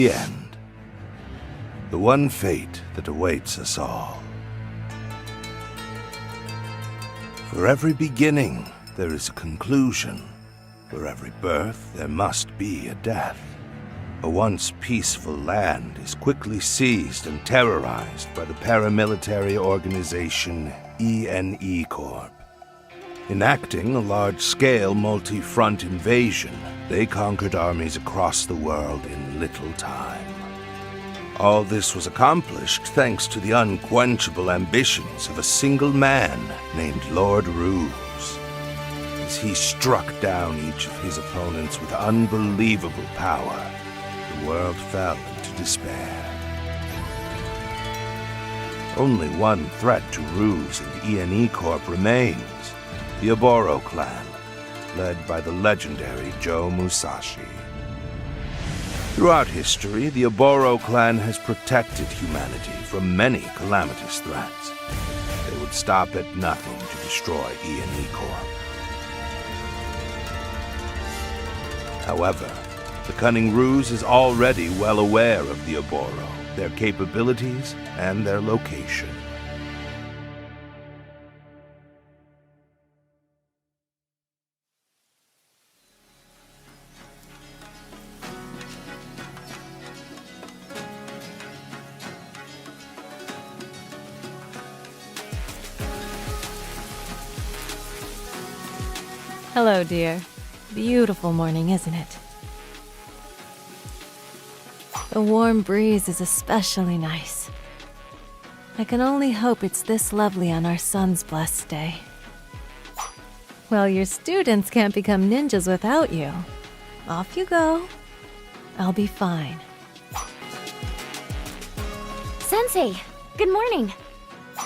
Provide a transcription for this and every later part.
The end. The one fate that awaits us all. For every beginning, there is a conclusion. For every birth, there must be a death. A once peaceful land is quickly seized and terrorized by the paramilitary organization ENE Corp. Enacting a large-scale multi-front invasion, they conquered armies across the world in little time. All this was accomplished thanks to the unquenchable ambitions of a single man named Lord Ruse. As he struck down each of his opponents with unbelievable power, the world fell into despair. Only one threat to Ruse and ENE Corp remains, the Oboro clan, led by the legendary Joe Musashi. Throughout history, the Oboro clan has protected humanity from many calamitous threats. They would stop at nothing to destroy ENE Corp. However, the cunning Ruse is already well aware of the Oboro, their capabilities, and their location. Hello, dear. Beautiful morning, isn't it? The warm breeze is especially nice. I can only hope it's this lovely on our son's blessed day. Well, your students can't become ninjas without you. Off you go. I'll be fine. Sensei, good morning.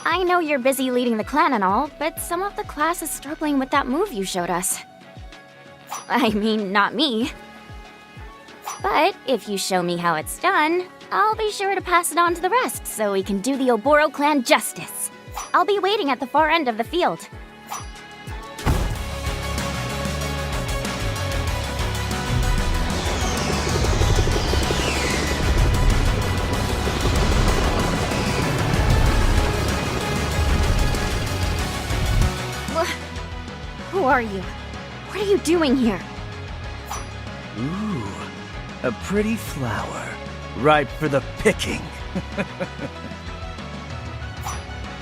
I know you're busy leading the clan and all, but some of the class is struggling with that move you showed us. I mean, not me. But if you show me how it's done, I'll be sure to pass it on to the rest so we can do the Oboro clan justice. I'll be waiting at the far end of the field. Who are you? What are you doing here? Ooh, a pretty flower, ripe for the picking.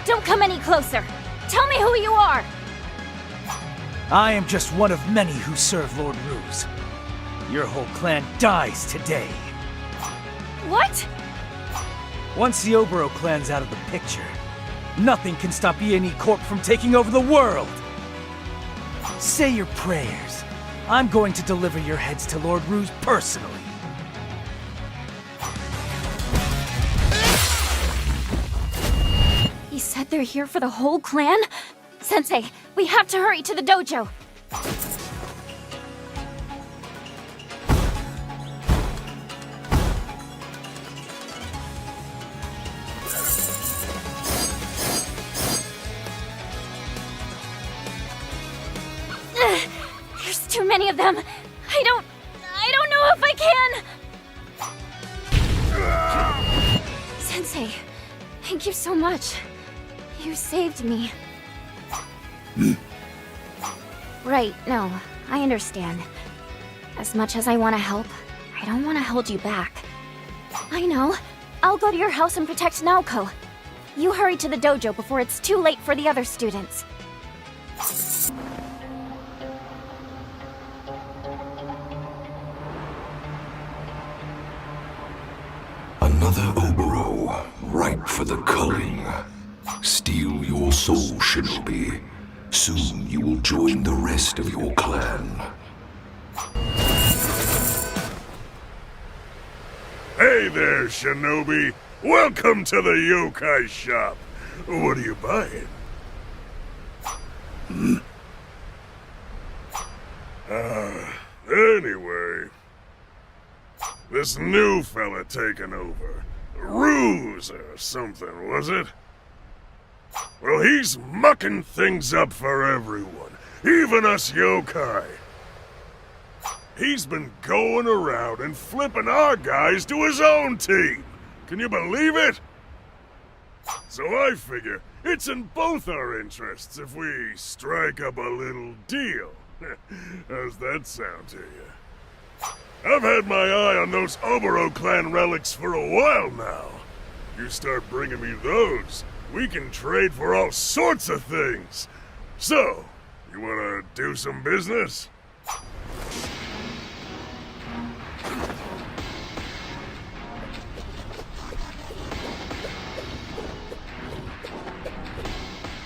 Don't come any closer! Tell me who you are! I am just one of many who serve Lord Ruse. Your whole clan dies today. What? Once the Oboro clan's out of the picture, nothing can stop ENE Corp from taking over the world! Say your prayers. I'm going to deliver your heads to Lord Ruse personally. He said they're here for the whole clan? Sensei, we have to hurry to the dojo. There's too many of them. I don't know if I can. Sensei, thank you so much. You saved me. Right, no, I understand. As much as I want to help, I don't want to hold you back. I know. I'll go to your house and protect Naoko. You hurry to the dojo before it's too late for the other students. Another Oboro, ripe for the culling. Steal your soul, Shinobi. Soon you will join the rest of your clan. Hey there, Shinobi! Welcome to the Yokai shop! What are you buying? Anyway... This new fella taking over. Ruse or something, was it? Well, he's mucking things up for everyone, even us Yokai. He's been going around and flipping our guys to his own team. Can you believe it? So I figure it's in both our interests if we strike up a little deal. How's that sound to you? I've had my eye on those Oboro clan relics for a while now. You start bringing me those, we can trade for all sorts of things. So, you wanna do some business?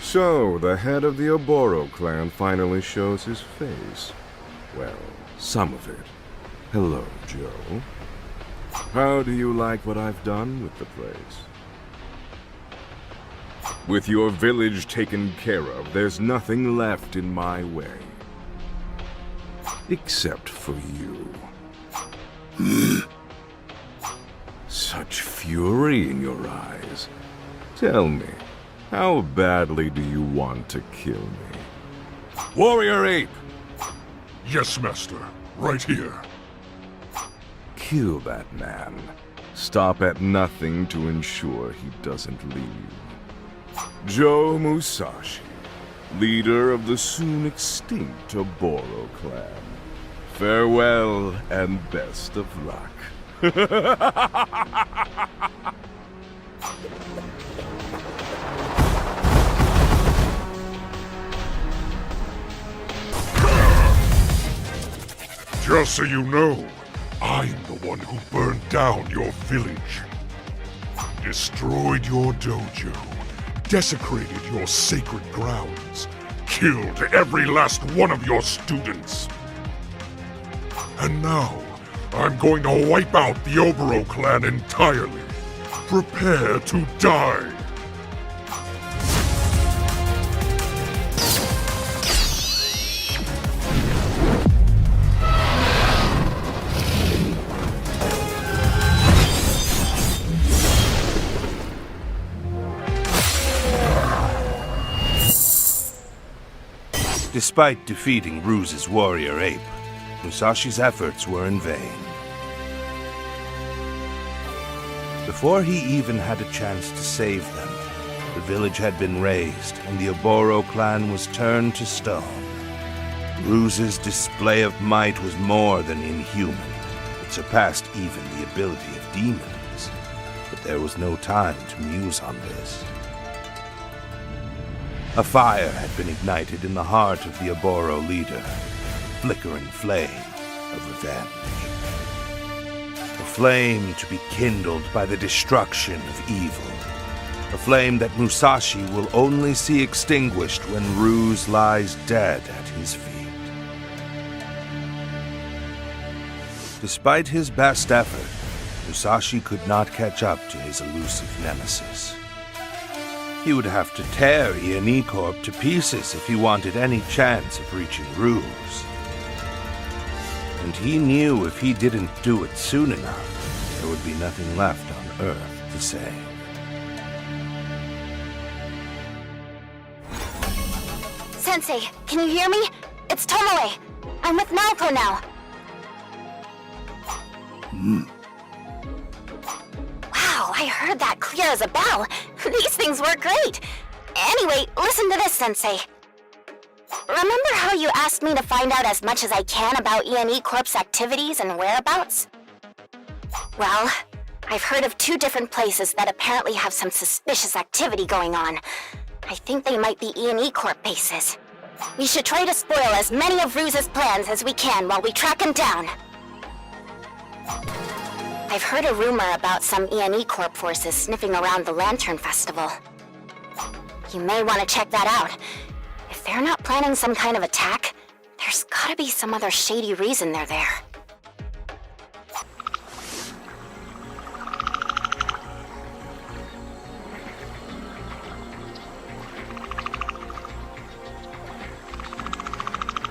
So, the head of the Oboro clan finally shows his face. Well, some of it. Hello, Joe. How do you like what I've done with the place? With your village taken care of, there's nothing left in my way. Except for you. Such fury in your eyes. Tell me, how badly do you want to kill me? Warrior Ape! Yes, Master. Right here. Kill that man. Stop at nothing to ensure he doesn't leave. Joe Musashi, leader of the soon extinct Oboro clan. Farewell and best of luck. Just so you know, I'm the one who burned down your village. Destroyed your dojo. Desecrated your sacred grounds. Killed every last one of your students. And now, I'm going to wipe out the Oboro clan entirely. Prepare to die. Despite defeating Ruse's warrior ape, Musashi's efforts were in vain. Before he even had a chance to save them, the village had been razed and the Oboro clan was turned to stone. Ruse's display of might was more than inhuman. It surpassed even the ability of demons. But there was no time to muse on this. A fire had been ignited in the heart of the Oboro leader, a flickering flame of revenge. A flame to be kindled by the destruction of evil. A flame that Musashi will only see extinguished when Ruse lies dead at his feet. Despite his best effort, Musashi could not catch up to his elusive nemesis. He would have to tear ENE Corp to pieces if he wanted any chance of reaching Ruse. And he knew if he didn't do it soon enough, there would be nothing left on Earth to save. Sensei, can you hear me? It's Tomoe. I'm with Malco now. Wow, I heard that clear as a bell. These things work great. Anyway, listen to this, Sensei. Remember how you asked me to find out as much as I can about ENE Corp's activities and whereabouts? Well, I've heard of 2 different places that apparently have some suspicious activity going on. I think they might be ENE Corp bases. We should try to spoil as many of Ruse's plans as we can while we track him down. I've heard a rumor about some ENE Corp forces sniffing around the Lantern Festival. You may want to check that out. If they're not planning some kind of attack, there's gotta be some other shady reason they're there.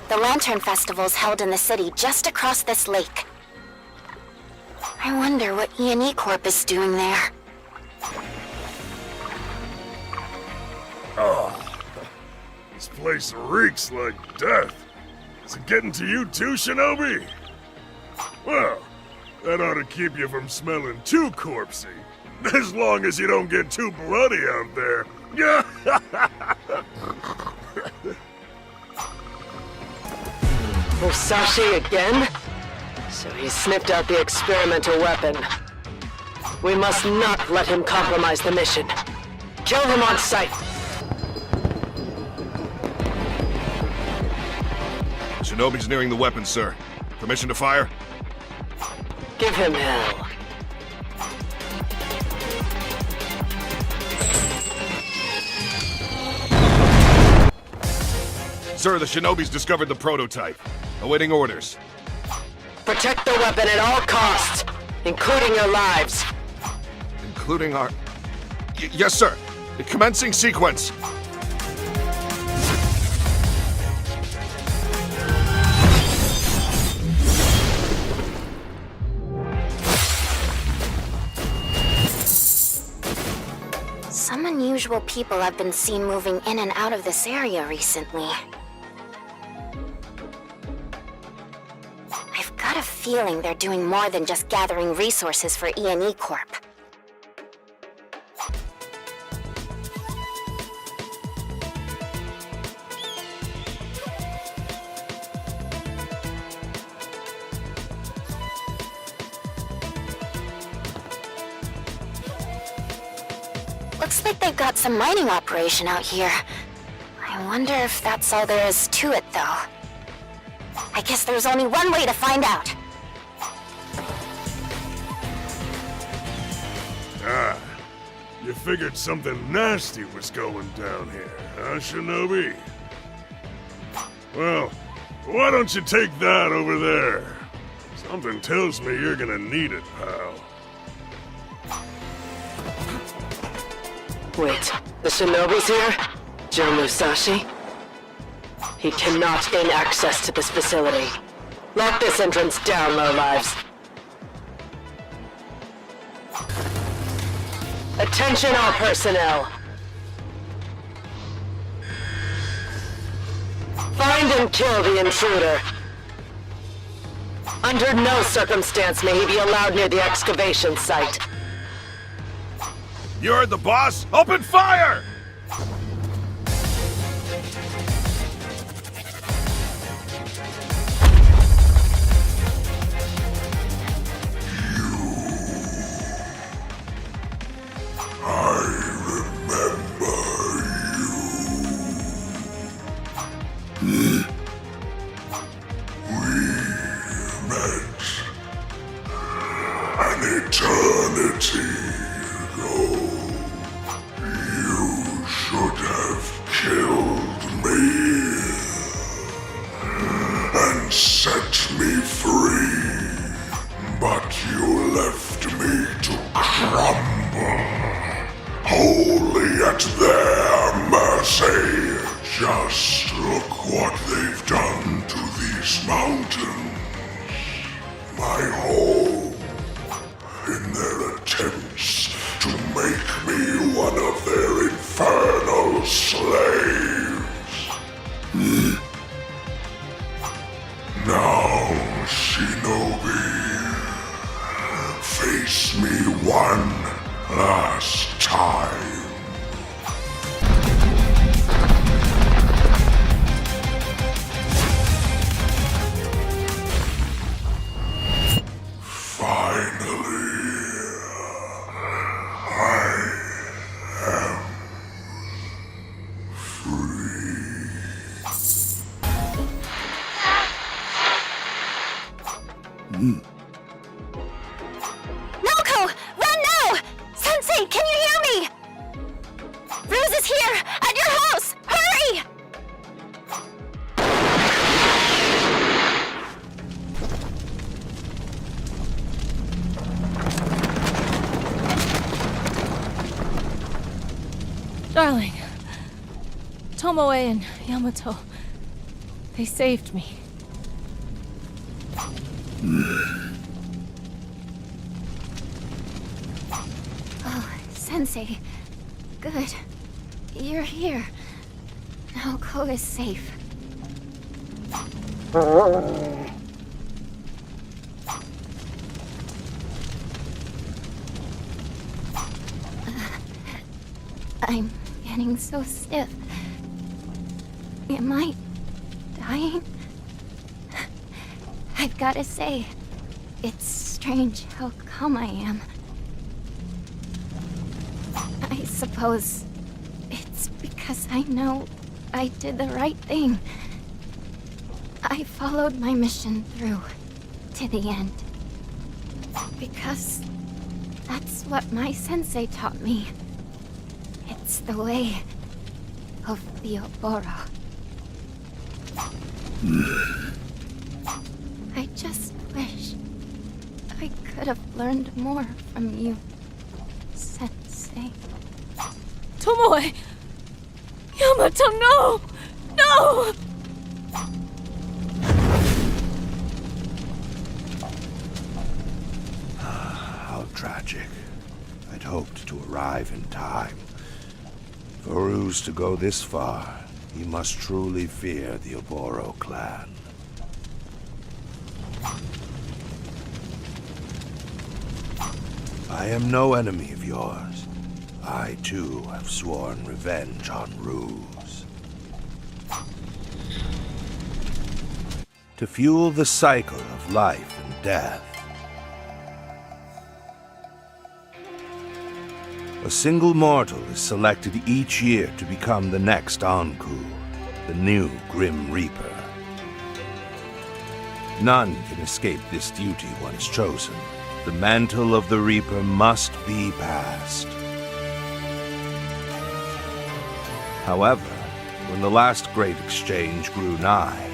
The Lantern Festival's held in the city just across this lake. I wonder what ENE Corp is doing there. Oh, this place reeks like death. Is it getting to you too, Shinobi? Well, that ought to keep you from smelling too corpsey. As long as you don't get too bloody out there. Musashi again? So he sniffed out the experimental weapon. We must not let him compromise the mission. Kill him on sight. Shinobi's nearing the weapon, sir. Permission to fire? Give him hell. Sir, the Shinobi's discovered the prototype. Awaiting orders. Protect the weapon at all costs, including your lives. Including our... yes, sir. Commencing sequence. Some unusual people have been seen moving in and out of this area recently. I've got a feeling they're doing more than just gathering resources for ENE Corp. Looks like they've got some mining operation out here. I wonder if that's all there is to it, though. I guess there's only one way to find out. Ah, you figured something nasty was going down here, huh, Shinobi? Well, why don't you take that over there? Something tells me you're gonna need it, pal. Wait, the Shinobi's here? Joe Musashi? He cannot gain access to this facility. Lock this entrance down, lowlives. Attention all personnel. Find and kill the intruder. Under no circumstance may he be allowed near the excavation site. You heard the boss? Open fire! An eternity ago, you should have killed me and set me free, but you left me to crumble, wholly at their mercy. Just look what they've done to these mountains. My home, in their attempts to make me one of their infernal slaves. Now, Shinobi, face me one last time. Naoko! Run now! Sensei, can you hear me? Ruse is here! At your house! Hurry! Darling, Tomoe and Yamato, they saved me. Oh, Sensei. Good. You're here. Naoko is safe. I'm getting so stiff. Am I dying? I've gotta say, it's strange how calm I am. I suppose it's because I know I did the right thing. I followed my mission through to the end. Because that's what my sensei taught me. It's the way of the Oboro. I just wish I could have learned more from you, Sensei. Tomoe! Yamato, no! No! How tragic. I'd hoped to arrive in time. For Ruse to go this far, he must truly fear the Oboro clan. I am no enemy of yours. I, too, have sworn revenge on Ruse. To fuel the cycle of life and death, a single mortal is selected each year to become the next Anku, the new Grim Reaper. None can escape this duty once chosen. The mantle of the Reaper must be passed. However, when the last great exchange grew nigh,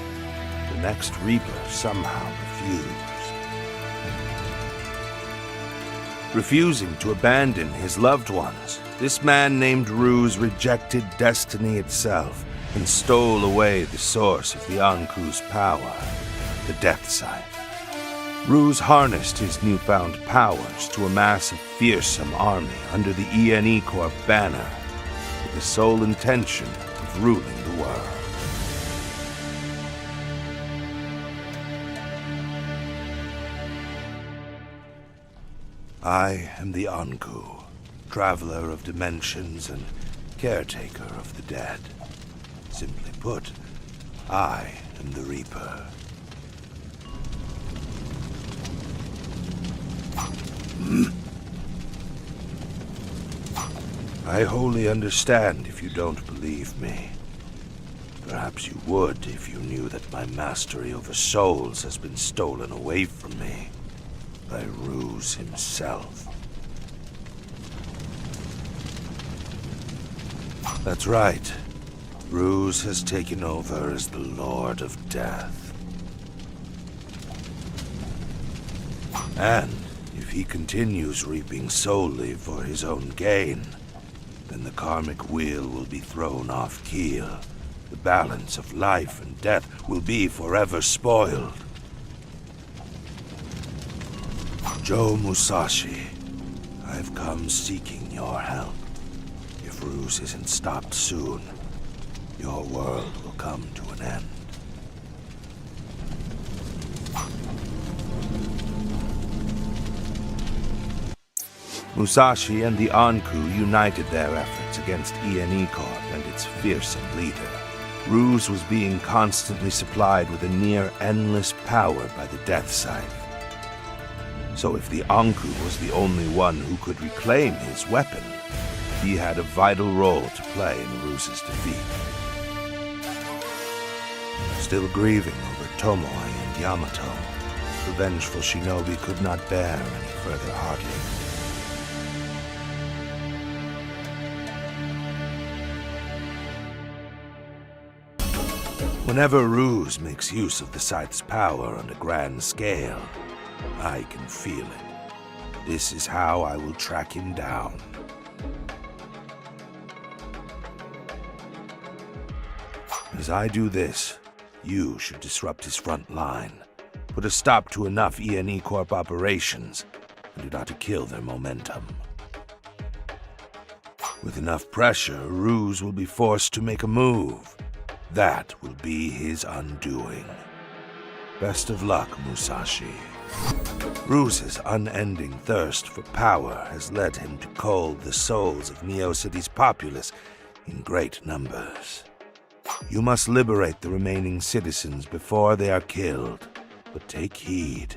the next Reaper somehow refused. Refusing to abandon his loved ones, this man named Ruse rejected destiny itself and stole away the source of the Anku's power, the Death Scythe. Ruse harnessed his newfound powers to amass a fearsome army under the ENE Corp banner, with the sole intention of ruling the world. I am the Anku, traveler of dimensions and caretaker of the dead. Simply put, I am the Reaper. I wholly understand if you don't believe me. Perhaps you would if you knew that my mastery over souls has been stolen away from me by Ruse himself. That's right. Ruse has taken over as the Lord of Death. And if he continues reaping solely for his own gain, then the karmic wheel will be thrown off keel. The balance of life and death will be forever spoiled. Joe Musashi, I've come seeking your help. If Ruse isn't stopped soon, your world will come to an end. Musashi and the Anku united their efforts against ENE Corp and its fearsome leader. Ruse was being constantly supplied with a near-endless power by the Death Scythe. So if the Anku was the only one who could reclaim his weapon, he had a vital role to play in Ruse's defeat. Still grieving over Tomoe and Yamato, the vengeful Shinobi could not bear any further hardship. Whenever Ruse makes use of the Scythe's power on a grand scale, I can feel it. This is how I will track him down. As I do this, you should disrupt his front line, put a stop to enough ENE Corp operations, and do not to kill their momentum. With enough pressure, Ruse will be forced to make a move. That will be his undoing. Best of luck, Musashi. Ruse's unending thirst for power has led him to cull the souls of Neo City's populace in great numbers. You must liberate the remaining citizens before they are killed, but take heed.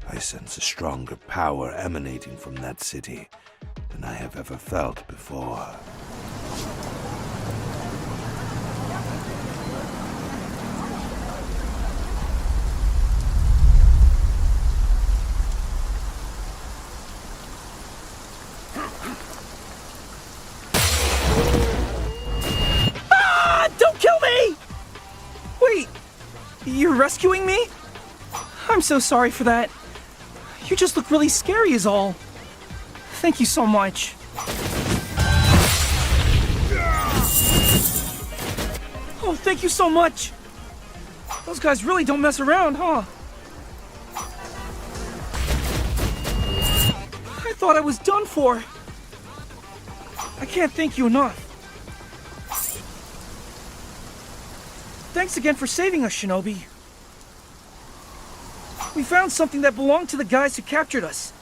I sense a stronger power emanating from that city than I have ever felt before. Don't kill me! Wait, you're rescuing me? I'm so sorry for that. You just look really scary is all. Thank you so much. Oh, thank you so much. Those guys really don't mess around, huh? I thought I was done for. I can't thank you enough. Thanks again for saving us, Shinobi. We found something that belonged to the guys who captured us.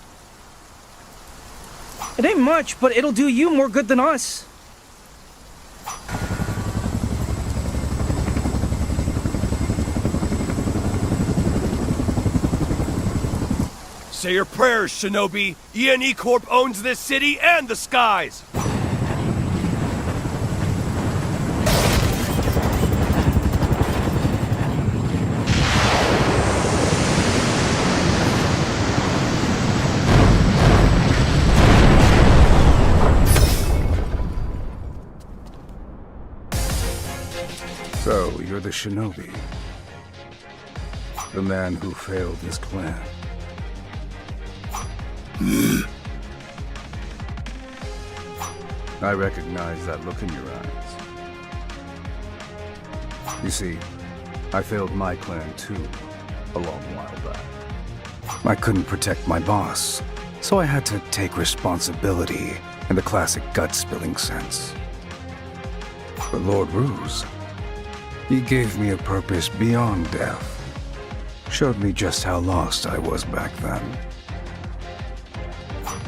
It ain't much, but it'll do you more good than us. Say your prayers, Shinobi. ENE Corp owns this city and the skies. So, you're the Shinobi. The man who failed his clan. I recognize that look in your eyes. You see, I failed my clan too, a long while back. I couldn't protect my boss, so I had to take responsibility in the classic gut-spilling sense. But Lord Ruse, he gave me a purpose beyond death. Showed me just how lost I was back then.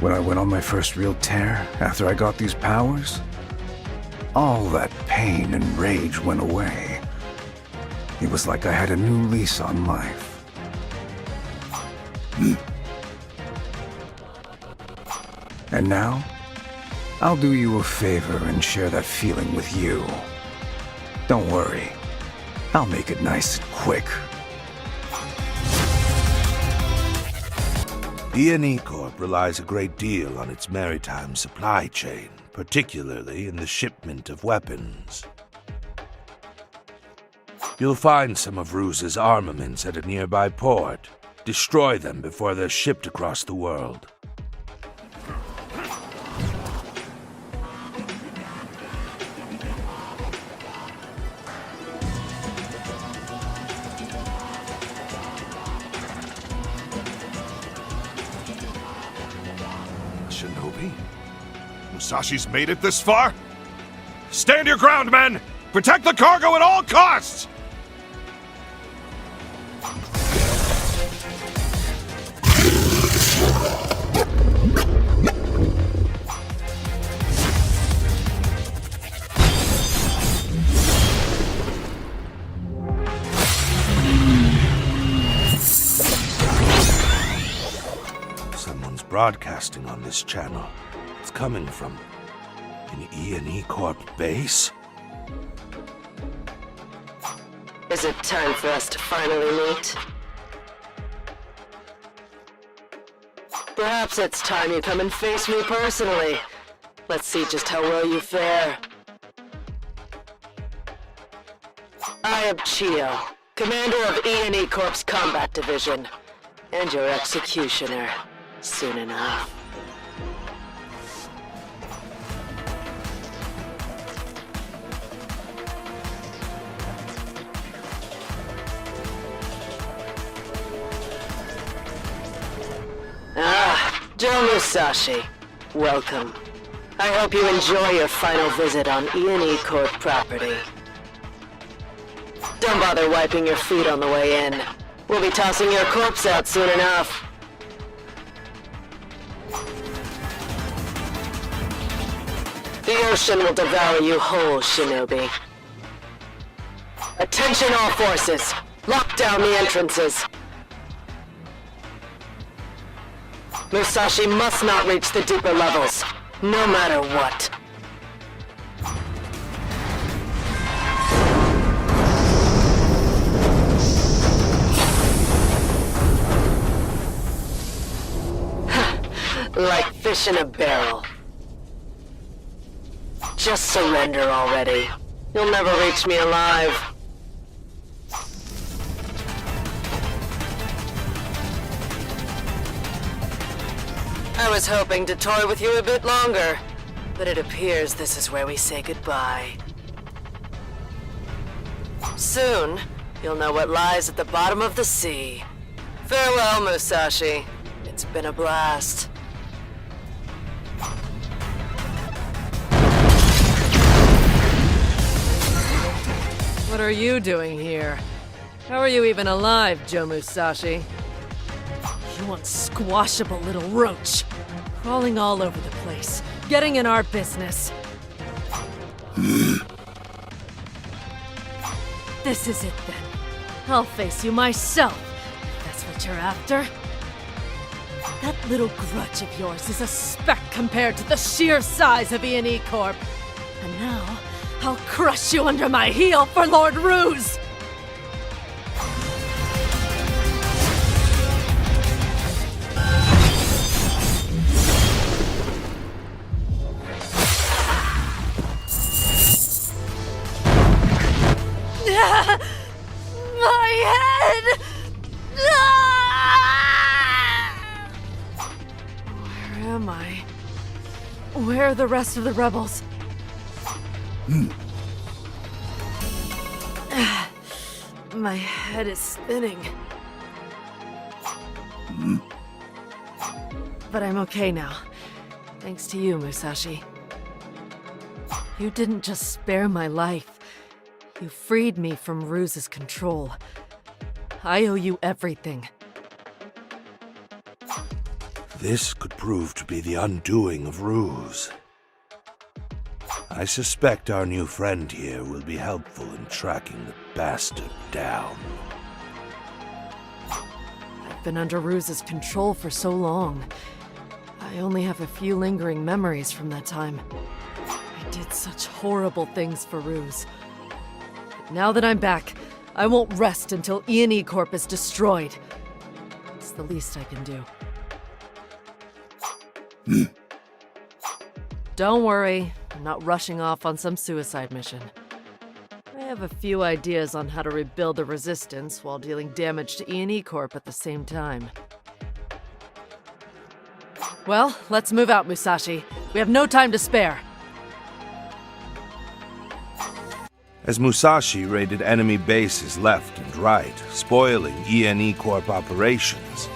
When I went on my first real tear after I got these powers, all that pain and rage went away. It was like I had a new lease on life. And now, I'll do you a favor and share that feeling with you. Don't worry. I'll make it nice and quick. ENE Corp relies a great deal on its maritime supply chain, particularly in the shipment of weapons. You'll find some of Ruse's armaments at a nearby port. Destroy them before they're shipped across the world. Shinobi? Musashi's made it this far? Stand your ground, men! Protect the cargo at all costs! Someone's broadcasting on this channel. It's coming from an ENE Corp base? Is it time for us to finally meet? Perhaps it's time you come and face me personally. Let's see just how well you fare. I am Chio, commander of ENE Corp's Combat Division, and your executioner, soon enough. Joe Musashi, welcome. I hope you enjoy your final visit on ENE Corp property. Don't bother wiping your feet on the way in. We'll be tossing your corpse out soon enough. The ocean will devour you whole, Shinobi. Attention all forces! Lock down the entrances! Musashi must not reach the deeper levels, no matter what. Like fish in a barrel. Just surrender already. You'll never reach me alive. I was hoping to toy with you a bit longer, but it appears this is where we say goodbye. Soon, you'll know what lies at the bottom of the sea. Farewell, Musashi. It's been a blast. What are you doing here? How are you even alive, Joe Musashi? You unsquashable little roach. Crawling all over the place. Getting in our business. This is it then. I'll face you myself, if that's what you're after. That little grudge of yours is a speck compared to the sheer size of ENE Corp. And now, I'll crush you under my heel for Lord Ruse! My head! Where am I? Where are the rest of the rebels? My head is spinning. But I'm okay now. Thanks to you, Musashi. You didn't just spare my life. You freed me from Ruse's control. I owe you everything. This could prove to be the undoing of Ruse. I suspect our new friend here will be helpful in tracking the bastard down. I've been under Ruse's control for so long. I only have a few lingering memories from that time. I did such horrible things for Ruse. But now that I'm back, I won't rest until ENE Corp is destroyed. It's the least I can do. Don't worry, I'm not rushing off on some suicide mission. I have a few ideas on how to rebuild the Resistance while dealing damage to ENE Corp at the same time. Well, let's move out, Musashi. We have no time to spare. As Musashi raided enemy bases left and right, spoiling ENE Corp operations,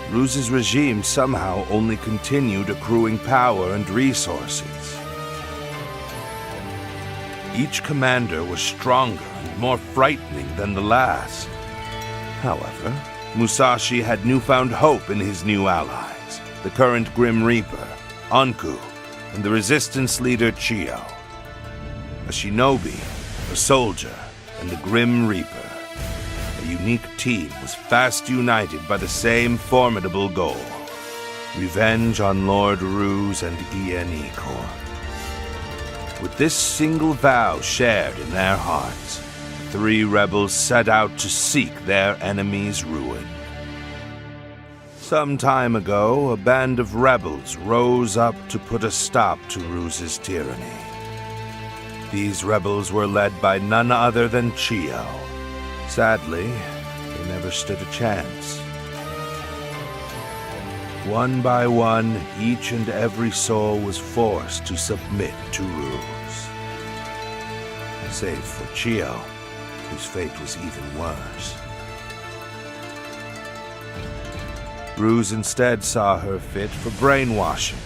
Ruse's regime somehow only continued accruing power and resources. Each commander was stronger and more frightening than the last. However, Musashi had newfound hope in his new allies, the current Grim Reaper, Anku, and the Resistance leader Chiyo. A shinobi, a soldier, and the Grim Reaper. A unique team was fast united by the same formidable goal. Revenge on Lord Ruse and ENE Corp. With this single vow shared in their hearts, the three rebels set out to seek their enemy's ruin. Some time ago, a band of rebels rose up to put a stop to Ruse's tyranny. These rebels were led by none other than Chiyo. Sadly, they never stood a chance. One by one, each and every soul was forced to submit to Ruse. Save for Chiyo, whose fate was even worse. Ruse instead saw her fit for brainwashing,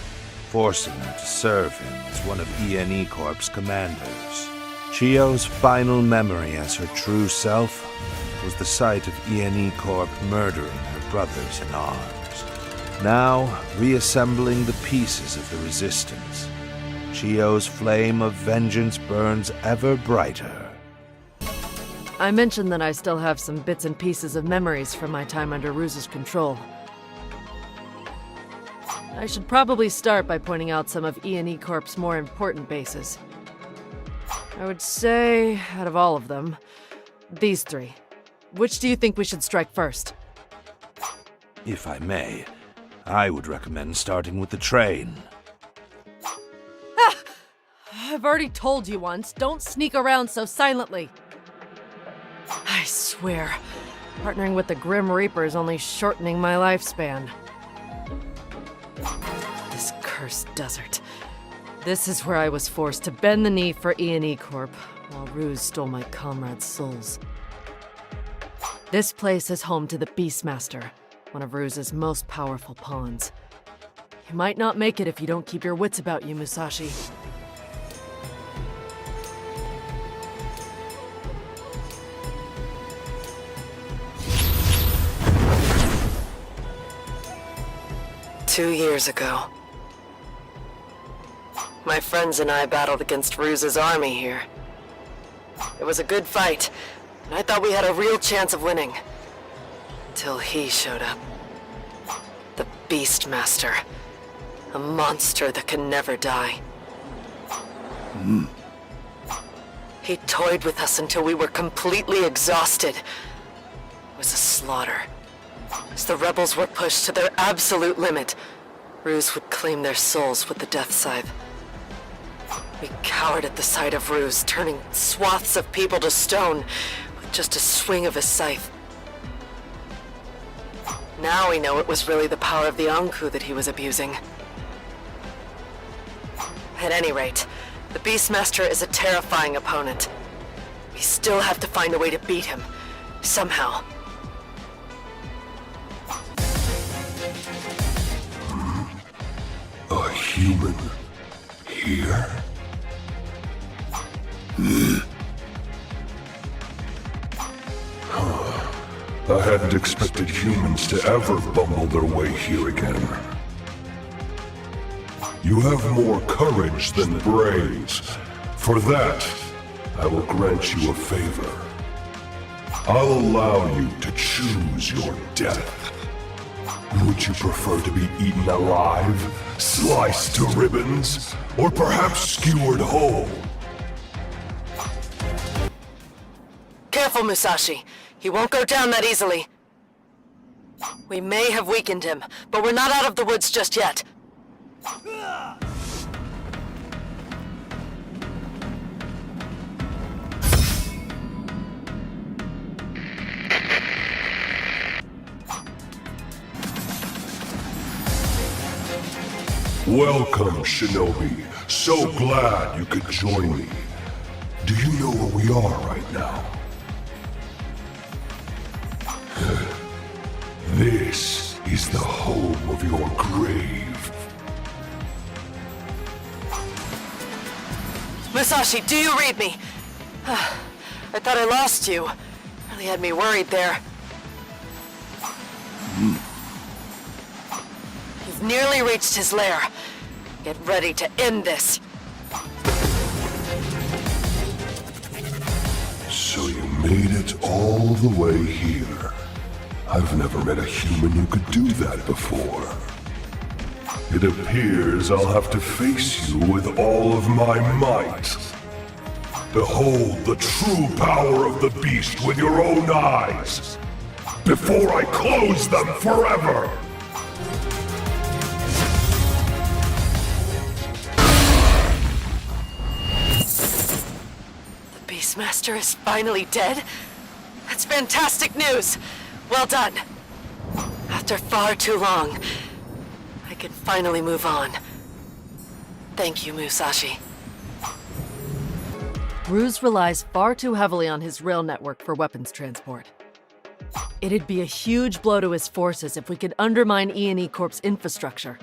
forcing her to serve him as one of ENE Corp's commanders. Chio's final memory as her true self was the sight of ENE Corp murdering her brothers in arms. Now, reassembling the pieces of the Resistance, Chio's flame of vengeance burns ever brighter. I mentioned that I still have some bits and pieces of memories from my time under Ruse's control. I should probably start by pointing out some of ENE Corp's more important bases. I would say, out of all of them, these three. Which do you think we should strike first? If I may, I would recommend starting with the train. I've already told you once, don't sneak around so silently. I swear, partnering with the Grim Reaper is only shortening my lifespan. This cursed desert. This is where I was forced to bend the knee for ENE Corp, while Ruse stole my comrades' souls. This place is home to the Beastmaster, one of Ruse's most powerful pawns. You might not make it if you don't keep your wits about you, Musashi. Two years ago, my friends and I battled against Ruse's army here. It was a good fight, and I thought we had a real chance of winning. Till he showed up. The Beastmaster. A monster that can never die. He toyed with us until we were completely exhausted. It was a slaughter. As the rebels were pushed to their absolute limit, Ruse would claim their souls with the death scythe. We cowered at the sight of Ruse, turning swaths of people to stone with just a swing of his scythe. Now we know it was really the power of the Anku that he was abusing. At any rate, the Beastmaster is a terrifying opponent. We still have to find a way to beat him, somehow. A human here? I hadn't expected humans to ever bumble their way here again. You have more courage than brains. For that, I will grant you a favor. I'll allow you to choose your death. Would you prefer to be eaten alive, sliced to ribbons, or perhaps skewered whole? Careful, Musashi. He won't go down that easily. We may have weakened him, but we're not out of the woods just yet. Welcome, Shinobi. So glad you could join me. Do you know where we are right now? This is the home of your grave. Musashi, do you read me? I thought I lost you. Really had me worried there. He's nearly reached his lair. Get ready to end this. So you made it all the way here. I've never met a human who could do that before. It appears I'll have to face you with all of my might. Behold the true power of the beast with your own eyes, before I close them forever! The Beastmaster is finally dead? That's fantastic news! Well done. After far too long, I can finally move on. Thank you, Musashi. Ruse relies far too heavily on his rail network for weapons transport. It'd be a huge blow to his forces if we could undermine ENE Corp's infrastructure.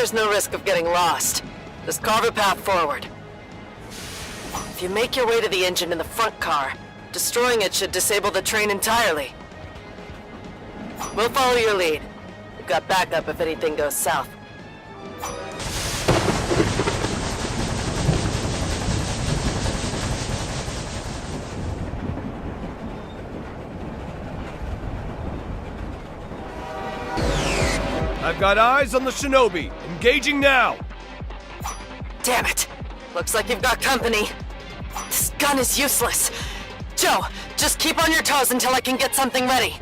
there's no risk of getting lost. Just carve a path forward. If you make your way to the engine in the front car, destroying it should disable the train entirely. We'll follow your lead. We've got backup if anything goes south. I've got eyes on the Shinobi. Engaging now. Damn it! Looks like you've got company. This gun is useless. Joe, just keep on your toes until I can get something ready.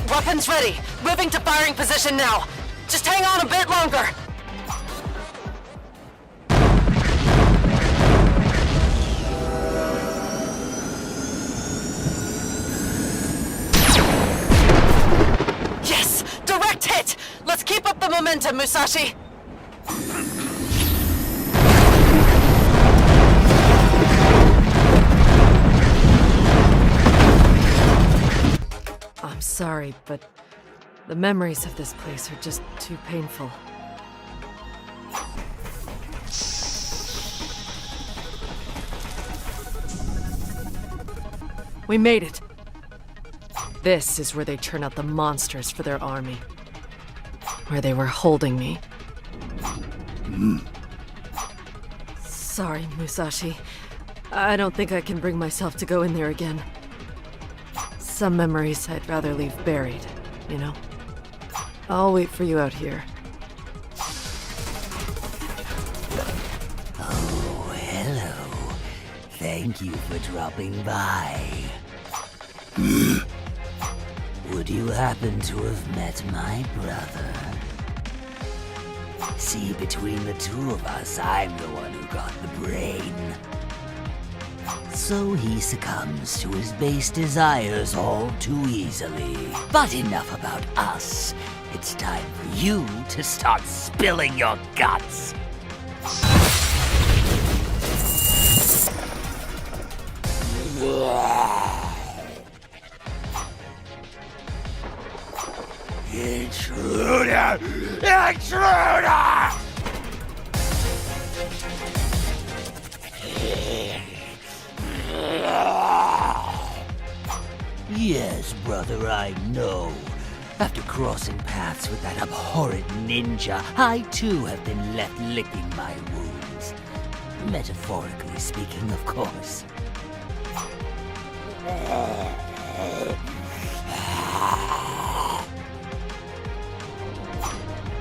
Weapons ready. Moving to firing position now. Just hang on a bit longer. Yes! Direct hit! Let's keep up the momentum, Musashi! I'm sorry, but the memories of this place are just too painful. We made it! This is where they turn out the monsters for their army. Where they were holding me. Sorry, Musashi. I don't think I can bring myself to go in there again. Some memories I'd rather leave buried, you know? I'll wait for you out here. Oh, hello. Thank you for dropping by. Would you happen to have met my brother? See, between the two of us, I'm the one who got the brain. So he succumbs to his base desires all too easily. But enough about us. It's time for you to start spilling your guts. Intruder! Intruder! Yes, brother, I know. After crossing paths with that abhorrent ninja, I too have been left licking my wounds. Metaphorically speaking, of course.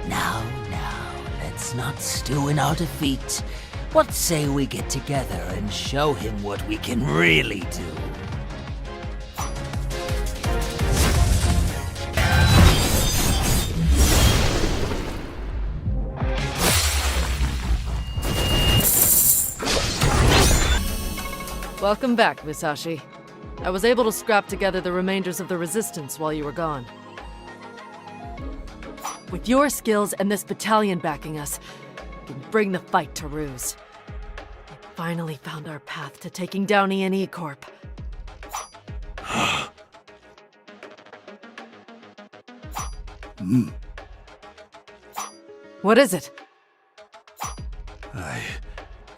Now, let's not stew in our defeat. What say we get together and show him what we can really do? Welcome back, Musashi. I was able to scrap together the remainders of the resistance while you were gone. With your skills and this battalion backing us, we can bring the fight to Ruse. We finally found our path to taking down ENE Corp. What is it? I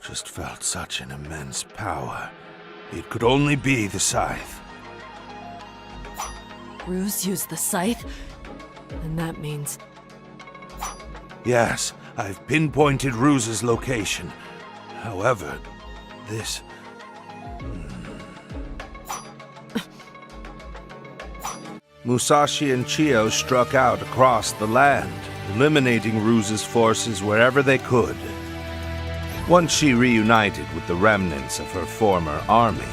just felt such an immense power. It could only be the scythe. Ruse used the scythe? And that means... Yes, I've pinpointed Ruse's location. However, this... Musashi and Chiyo struck out across the land, eliminating Ruse's forces wherever they could. Once she reunited with the remnants of her former army,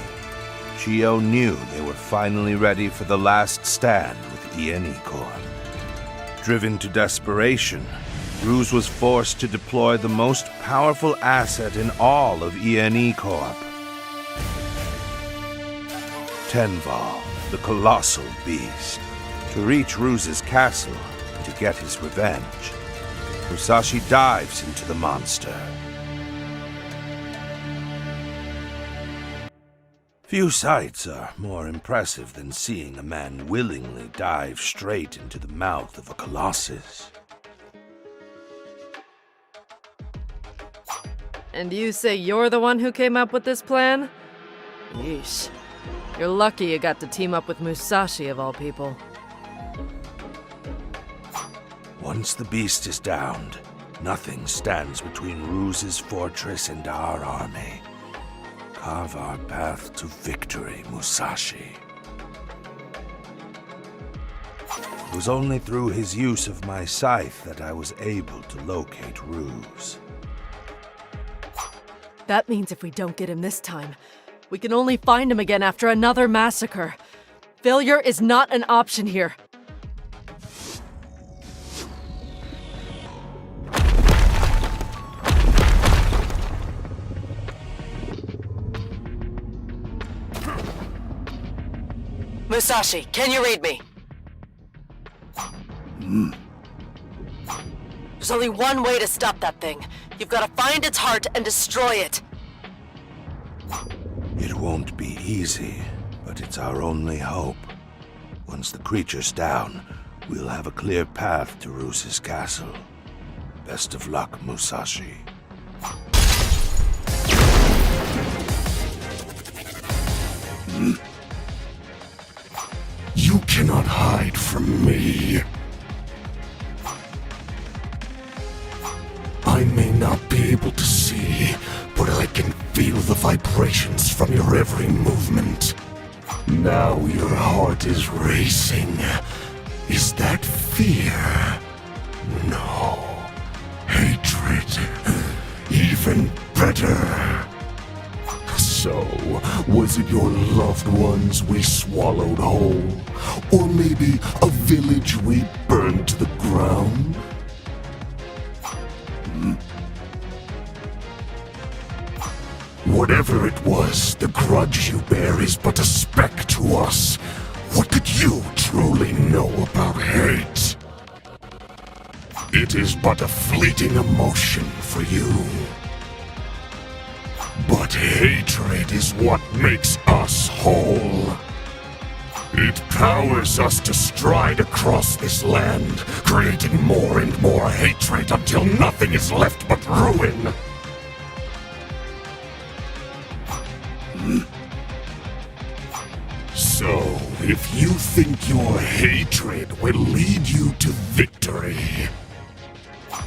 Chiyo knew they were finally ready for the last stand with ENE Corp. Driven to desperation, Ruse was forced to deploy the most powerful asset in all of ENE Corp. Tenval, the colossal beast, to reach Ruse's castle and to get his revenge. Musashi dives into the monster. Few sights are more impressive than seeing a man willingly dive straight into the mouth of a colossus. And you say you're the one who came up with this plan? Yeesh. You're lucky you got to team up with Musashi of all people. Once the beast is downed, nothing stands between Ruse's fortress and our army. Carve our path to victory, Musashi. It was only through his use of my scythe that I was able to locate Ruse. That means if we don't get him this time, we can only find him again after another massacre. Failure is not an option here. Musashi, can you read me? There's only one way to stop that thing. You've got to find its heart and destroy it. It won't be easy, but it's our only hope. Once the creature's down, we'll have a clear path to Ruse's castle. Best of luck, Musashi. You cannot hide from me. I may not be able to see, but I can feel the vibrations from your every movement. Now your heart is racing. Is that fear? No. Hatred. Even better. So, was it your loved ones we swallowed whole? Or maybe a village we burned to the ground? Whatever it was, the grudge you bear is but a speck to us. What could you truly know about hate? It is but a fleeting emotion for you. But hatred is what makes us whole. It powers us to stride across this land, creating more and more hatred until nothing is left but ruin. So, if you think your hatred will lead you to victory,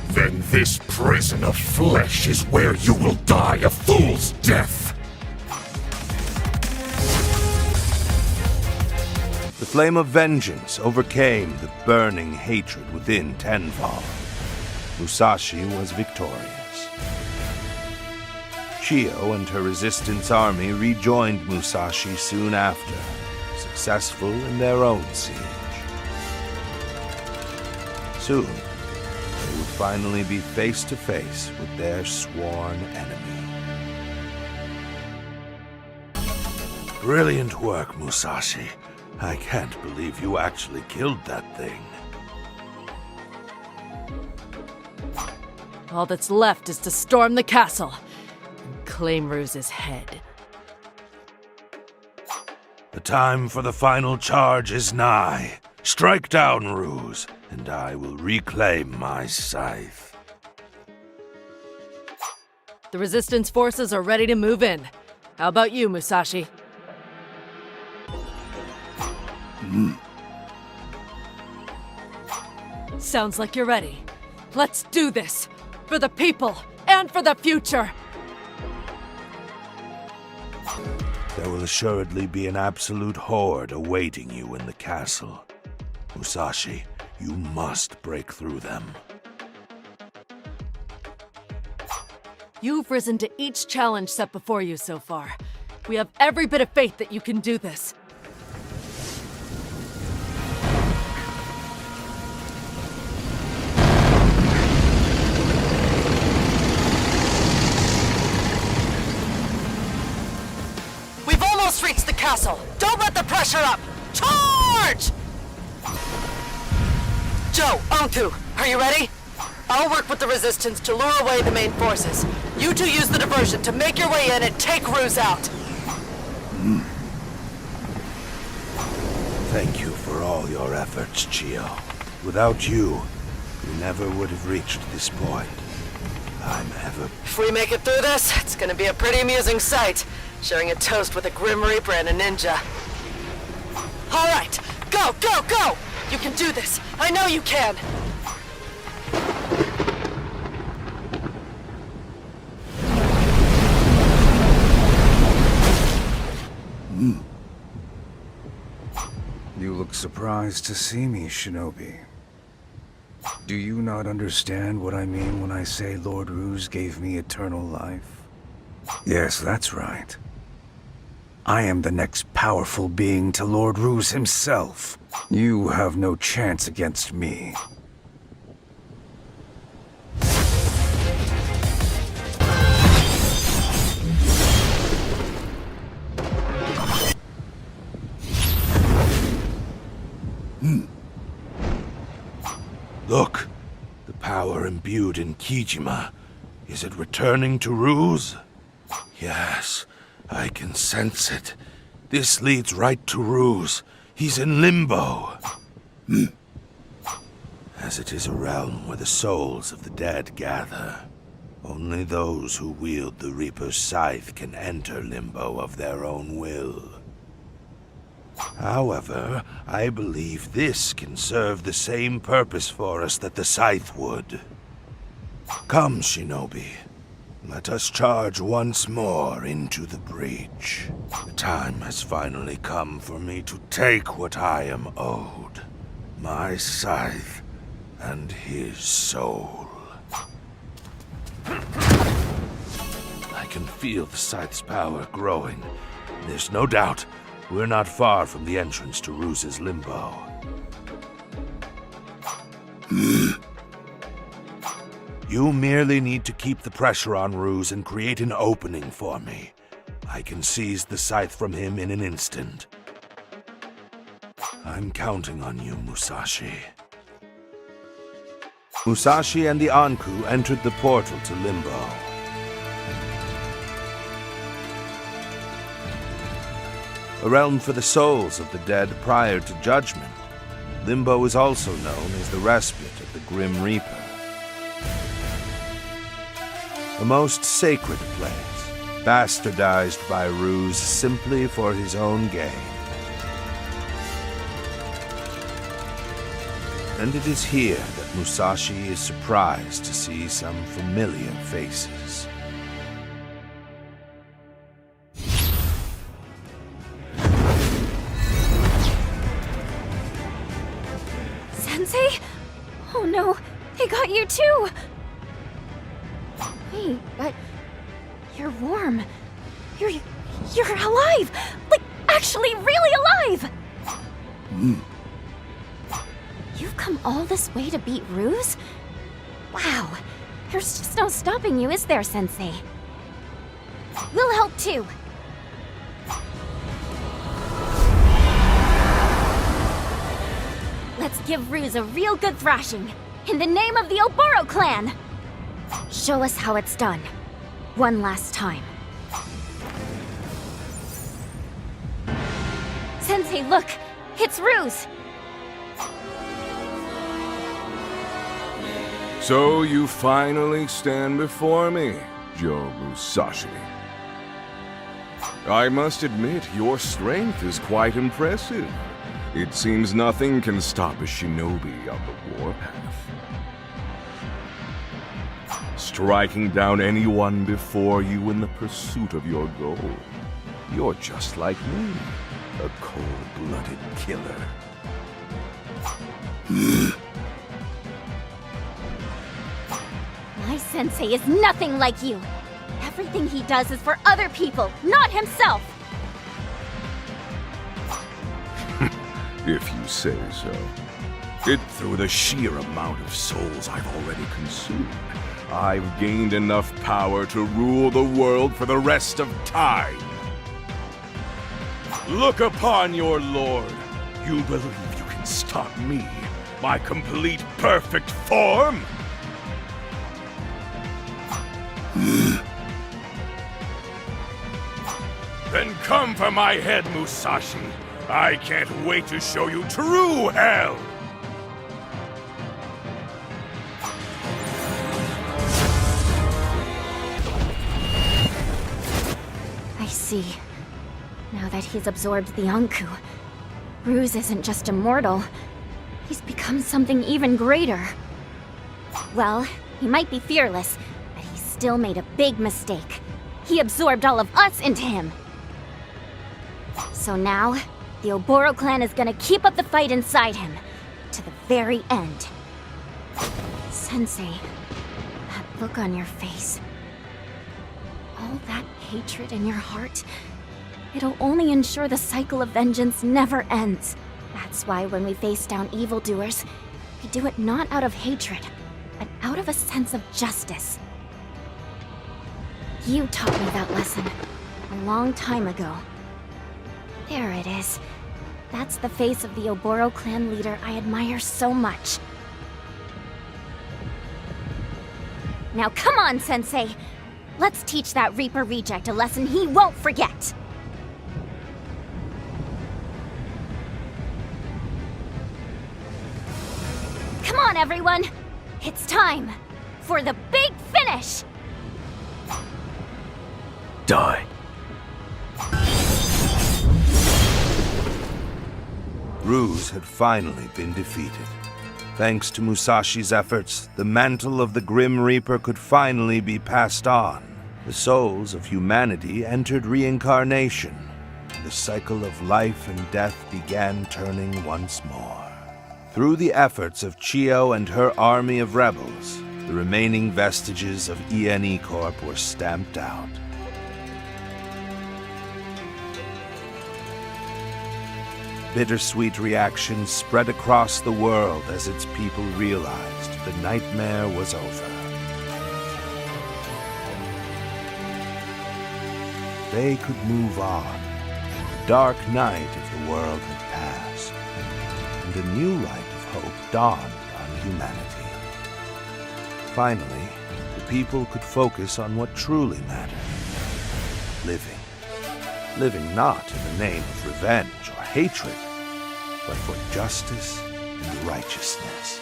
then this prison of flesh is where you will die a fool's death. The flame of vengeance overcame the burning hatred within Tenval. Musashi was victorious. Chiyo and her resistance army rejoined Musashi soon after, successful in their own siege. Soon, they would finally be face to face with their sworn enemy. Brilliant work, Musashi. I can't believe you actually killed that thing. All that's left is to storm the castle and claim Ruse's head. The time for the final charge is nigh. Strike down Ruse, and I will reclaim my scythe. The resistance forces are ready to move in. How about you, Musashi? Sounds like you're ready. Let's do this! For the people, and for the future! There will assuredly be an absolute horde awaiting you in the castle. Musashi, you must break through them. You've risen to each challenge set before you so far. We have every bit of faith that you can do this. We've almost reached the castle. Don't let the pressure up. Charge! Joe, Onku, are you ready? I'll work with the resistance to lure away the main forces. You two use the diversion to make your way in and take Ruse out. Thank you for all your efforts, Chiyo. Without you, we never would have reached this point. I'm never... If we make it through this, it's gonna be a pretty amusing sight. Sharing a toast with a Grim Reaper and a ninja. Alright, go, go, go! You can do this! I know you can! You look surprised to see me, Shinobi. Do you not understand what I mean when I say Lord Ruse gave me eternal life? Yes, that's right. I am the next powerful being to Lord Ruse himself. You have no chance against me. Look, the power imbued in Kijima. Is it returning to Ruse? Yes, I can sense it. This leads right to Ruse. He's in limbo. As it is a realm where the souls of the dead gather. Only those who wield the Reaper's scythe can enter limbo of their own will. However, I believe this can serve the same purpose for us that the scythe would. Come, Shinobi. Let us charge once more into the breach. The time has finally come for me to take what I am owed. My scythe and his soul. I can feel the scythe's power growing. There's no doubt we're not far from the entrance to Ruse's limbo. You merely need to keep the pressure on Ruse and create an opening for me. I can seize the scythe from him in an instant. I'm counting on you, Musashi. Musashi and the Anku entered the portal to Limbo. A realm for the souls of the dead prior to judgment. Limbo is also known as the respite of the Grim Reaper. A most sacred place, bastardized by Ruse simply for his own gain. And it is here that Musashi is surprised to see some familiar faces. Sensei? Oh no, they got you too! Wait, but you're warm. You're alive! Like, actually really alive! You've come all this way to beat Ruse? Wow, there's just no stopping you, is there, Sensei? We'll help too. Let's give Ruse a real good thrashing, in the name of the Oboro clan! Show us how it's done. One last time. Sensei, look! It's Ruse! So you finally stand before me, Joe Musashi. I must admit, your strength is quite impressive. It seems nothing can stop a shinobi on the warpath. Striking down anyone before you in the pursuit of your goal. You're just like me, a cold-blooded killer. My sensei is nothing like you. Everything he does is for other people, not himself. If you say so. Through the sheer amount of souls I've already consumed, I've gained enough power to rule the world for the rest of time. Look upon your lord. You believe you can stop me, my complete perfect form? Then come for my head, Musashi. I can't wait to show you true hell! see. Now that he's absorbed the Anku, Ruse isn't just immortal. He's become something even greater. Well, he might be fearless, but he still made a big mistake. He absorbed all of us into him. So now, the Oboro clan is gonna keep up the fight inside him, to the very end. Sensei, that look on your face, all that hatred in your heart, it'll only ensure the cycle of vengeance never ends. That's why when we face down evildoers, we do it not out of hatred, but out of a sense of justice. You taught me that lesson a long time ago. There it is. That's the face of the Oboro clan leader I admire so much. Now come on, Sensei! Let's teach that Reaper reject a lesson he won't forget! Come on, everyone! It's time for the big finish! Die. Ruse had finally been defeated. Thanks to Musashi's efforts, the mantle of the Grim Reaper could finally be passed on. The souls of humanity entered reincarnation. The cycle of life and death began turning once more. Through the efforts of Chio and her army of rebels, the remaining vestiges of ENE Corp were stamped out. Bittersweet reactions spread across the world as its people realized the nightmare was over. They could move on. The dark night of the world had passed, and a new light of hope dawned on humanity. Finally, the people could focus on what truly mattered. Living. Living not in the name of revenge or hatred, but for justice and righteousness.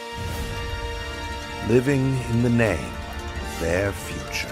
Living in the name of their future.